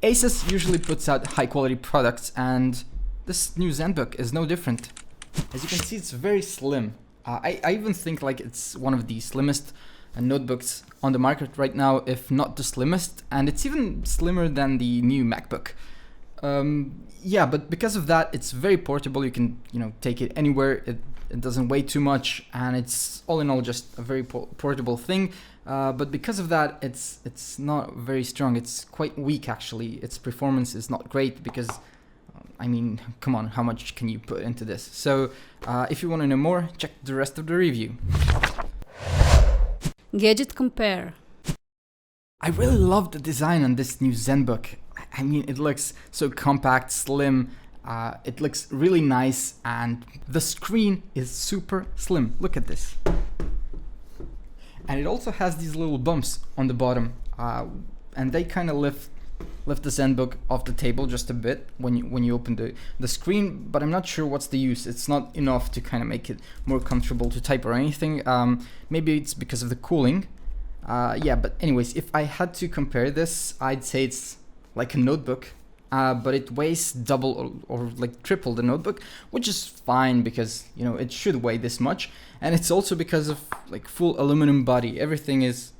Asus usually puts out high quality products, and this new Zenbook is no different. As you can see, it's very slim. I even think like it's one of the slimmest notebooks on the market right now, if not the slimmest, and it's even slimmer than the new MacBook. Yeah, but because of that, it's very portable. You can, take it anywhere. It doesn't weigh too much, and it's all in all just a very portable thing. But because of that, it's not very strong. It's quite weak actually. Its performance is not great because, come on, how much can you put into this? So if you want to know more, check the rest of the review. Gadget Compare. I really love the design on this new Zenbook. It looks so compact, slim. It looks really nice, and the screen is super slim. Look at this. And it also has these little bumps on the bottom, and they kind of lift the Zenbook off the table just a bit when you open the screen. But I'm not sure what's the use. It's not enough to kind of make it more comfortable to type or anything. Maybe it's because of the cooling. Yeah, but anyways, if I had to compare this, I'd say it's like a notebook, but it weighs double or like triple the notebook, which is fine because it should weigh this much. And it's also because of like full aluminum body. Everything is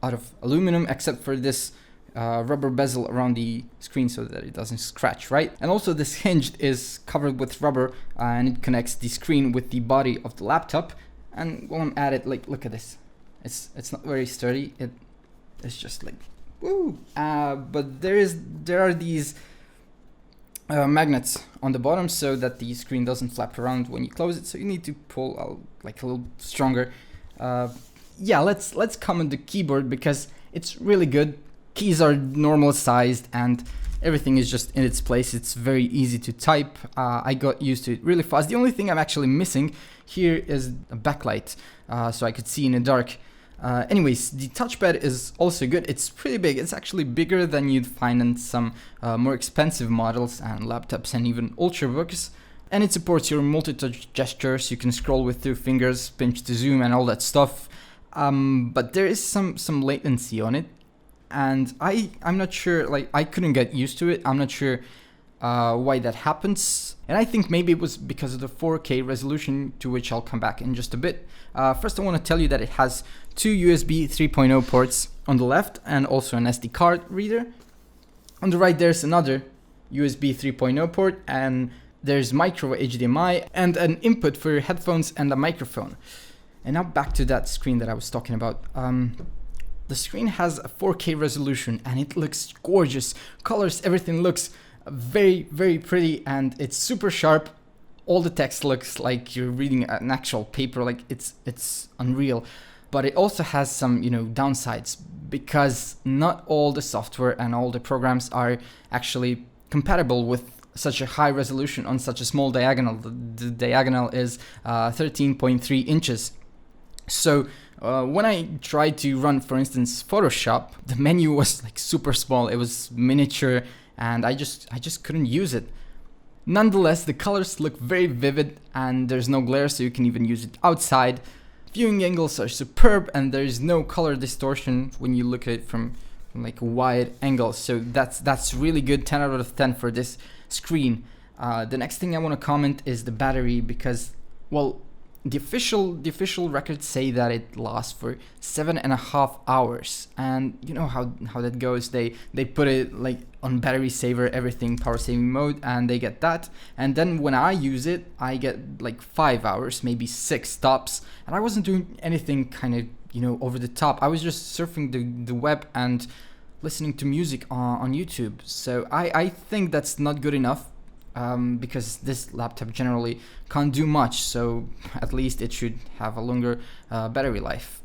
out of aluminum except for this rubber bezel around the screen so that it doesn't scratch, right? And also this hinge is covered with rubber, and it connects the screen with the body of the laptop. And while I'm at it, like, look at this. It's not very sturdy. It's just like woo. But there are these magnets on the bottom so that the screen doesn't flap around when you close it. So you need to pull out like a little stronger. Yeah, let's comment the keyboard because it's really good. Keys are normal sized and everything is just in its place. It's very easy to type. I got used to it really fast. The only thing I'm actually missing here is a backlight, so I could see in the dark. Anyways, the touchpad is also good. It's pretty big. It's actually bigger than you'd find in some more expensive models and laptops and even ultrabooks. And it supports your multi-touch gestures. You can scroll with 2 fingers, pinch to zoom and all that stuff. But there is some latency on it. And I'm not sure, like I couldn't get used to it. I'm not sure why that happens. And I think maybe it was because of the 4K resolution, to which I'll come back in just a bit. First, I want to tell you that it has 2 USB 3.0 ports on the left and also an SD card reader. On the right, there's another USB 3.0 port, and there's micro HDMI and an input for your headphones and a microphone. And now back to that screen that I was talking about. The screen has a 4K resolution and it looks gorgeous. Colors, everything looks very, very pretty, and it's super sharp. All the text looks like you're reading an actual paper, like it's unreal. But it also has some, downsides, because not all the software and all the programs are actually compatible with such a high resolution on such a small diagonal. The diagonal is 13.3 inches. So when I tried to run, for instance, Photoshop, the menu was like super small. It was miniature, and I just couldn't use it. Nonetheless, the colors look very vivid, and there's no glare, so you can even use it outside. Viewing angles are superb, and there's no color distortion when you look at it from like a wide angle. So that's really good. 10 out of 10 for this screen. The next thing I want to comment is the battery, because, well, the official records say that it lasts for 7.5 hours, and you know how that goes. They put it like on battery saver, everything power saving mode, and they get that. And then when I use it, I get like 5 hours, maybe 6 tops, and I wasn't doing anything kind of over the top. I was just surfing the web and listening to music on YouTube. So I think that's not good enough. Because this laptop generally can't do much, so at least it should have a longer battery life.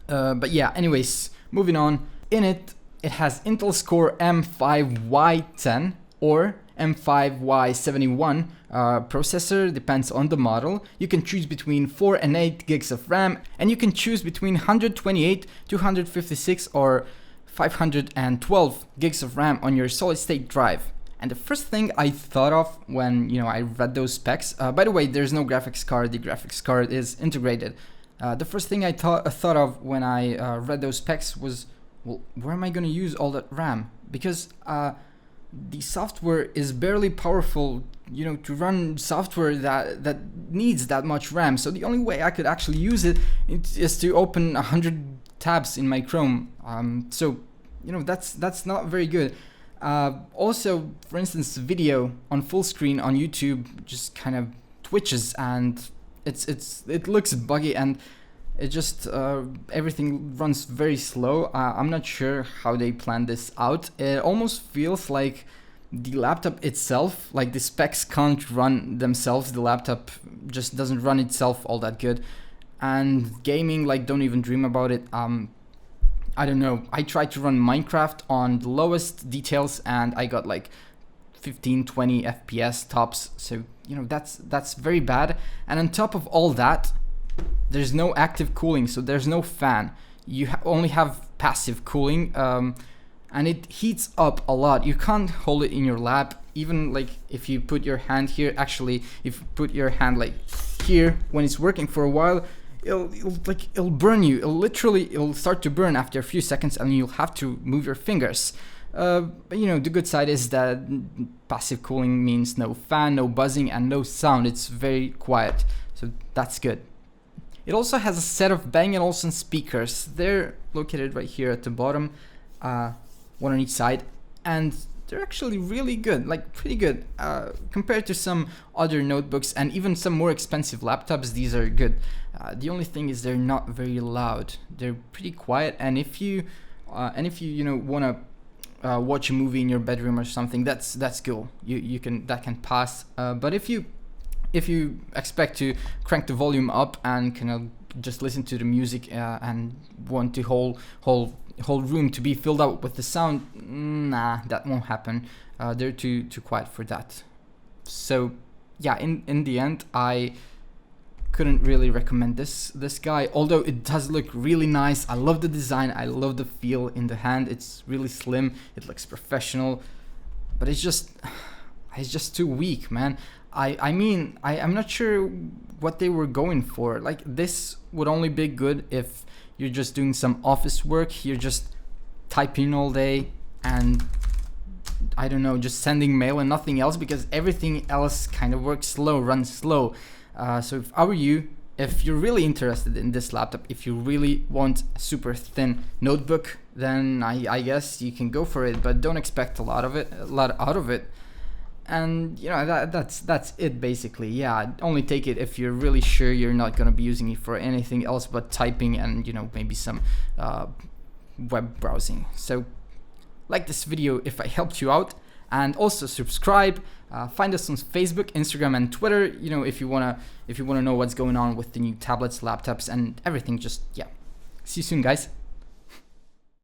But yeah, anyways, moving on. In it has Intel's Core M5Y10 or M5Y71 processor, depends on the model. You can choose between 4 and 8 gigs of RAM, and you can choose between 128, 256 or 512 gigs of RAM on your solid state drive. And the first thing I thought of when I read those specs, by the way, there's no graphics card, the graphics card is integrated. The first thing I thought of when I read those specs was, well, where am I going to use all that RAM? Because the software is barely powerful, you know, to run software that needs that much RAM. So the only way I could actually use it is to open 100 tabs in my Chrome. So you know, that's not very good. Also, for instance, video on full screen on YouTube just kind of twitches, and it looks buggy, and it just everything runs very slow. I'm not sure how they planned this out. It almost feels like the laptop itself, like the specs can't run themselves. The laptop just doesn't run itself all that good, and gaming, like, don't even dream about it. I don't know. I tried to run Minecraft on the lowest details, and I got like 15-20 FPS tops. So you know, that's very bad. And on top of all that, there's no active cooling, so there's no fan. You only have passive cooling, and it heats up a lot. You can't hold it in your lap. Even like if you put your hand here, actually, if you put your hand like here when it's working for a while, it'll burn you. It'll start to burn after a few seconds, and you'll have to move your fingers. But you know, the good side is that passive cooling means no fan, no buzzing, and no sound. It's very quiet, so that's good. It also has a set of Bang & Olufsen speakers. They're located right here at the bottom, one on each side, and they're actually really good, like pretty good. Compared to some other notebooks and even some more expensive laptops, these are good. The only thing is they're not very loud. They're pretty quiet, and if you you know, wanna watch a movie in your bedroom or something, that's cool. You can, that can pass. But if you expect to crank the volume up and kind of just listen to the music and want the whole room to be filled up with the sound, nah, that won't happen. They're too quiet for that. So yeah, in the end, I couldn't really recommend this guy, although it does look really nice. I love the design, I love the feel in the hand. It's really slim, it looks professional, but it's just too weak, man. I mean, I'm not sure what they were going for. Like, this would only be good if you're just doing some office work, you're just typing all day and, I don't know, just sending mail and nothing else, because everything else kind of works slow, runs slow. So if I were you, if you're really interested in this laptop, if you really want a super thin notebook, then I guess you can go for it, but don't expect a lot out of it. And you know, that's it basically. Yeah, only take it if you're really sure you're not gonna be using it for anything else but typing and, you know, maybe some web browsing. So like this video if I helped you out, and also subscribe. Find us on Facebook, Instagram, and Twitter. You know, if you wanna know what's going on with the new tablets, laptops, and everything. Just, yeah. See you soon, guys.